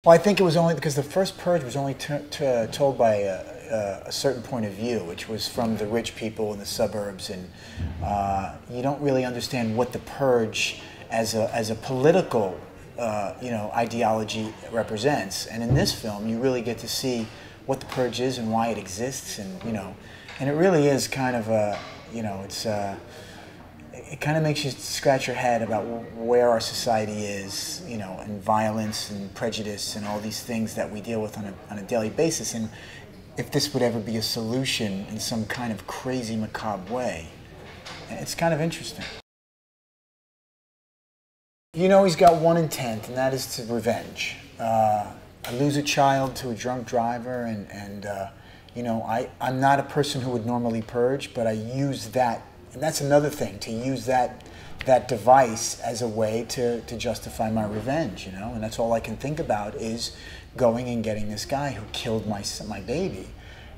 Well, I think it was only because the first Purge was only told by a certain point of view, which was from the rich people in the suburbs, and you don't really understand what the Purge as a political ideology represents. And in this film, you really get to see what the Purge is and why it exists, and and it really is kind of a it kind of makes you scratch your head about where our society is, and violence and prejudice and all these things that we deal with on a daily basis, and if this would ever be a solution in some kind of crazy, macabre way. And it's kind of interesting. He's got one intent, and that is to revenge. I lose a child to a drunk driver, and I'm not a person who would normally purge, but I use that. And that's another thing, to use that device as a way to justify my revenge, and that's all I can think about is going and getting this guy who killed my baby.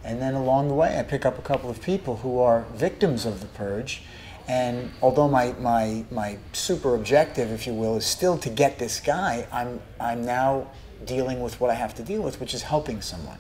And then along the way I pick up a couple of people who are victims of the Purge, and although my super objective, if you will, is still to get this guy, I'm now dealing with what I have to deal with, which is helping someone.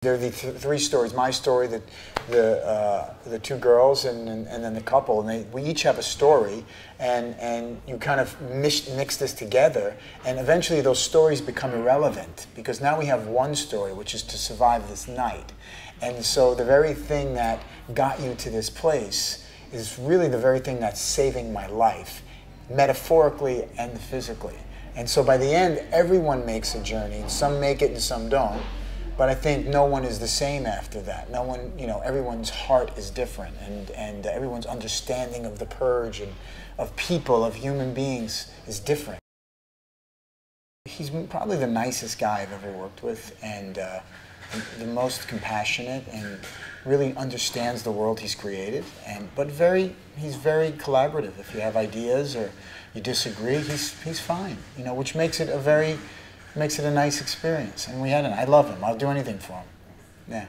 There are the three stories: my story, the two girls, and then the couple. And we each have a story, and you kind of mix this together, and eventually those stories become irrelevant because now we have one story, which is to survive this night. And so the very thing that got you to this place is really the very thing that's saving my life, metaphorically and physically. And so by the end, everyone makes a journey. Some make it and some don't. But I think no one is the same after that. No one, everyone's heart is different, and everyone's understanding of the Purge and of people, of human beings, is different. He's probably the nicest guy I've ever worked with, and the most compassionate, and really understands the world he's created. But he's very collaborative. If you have ideas or you disagree, he's fine. Which makes it a nice experience. And I love him. I'll do anything for him. Yeah.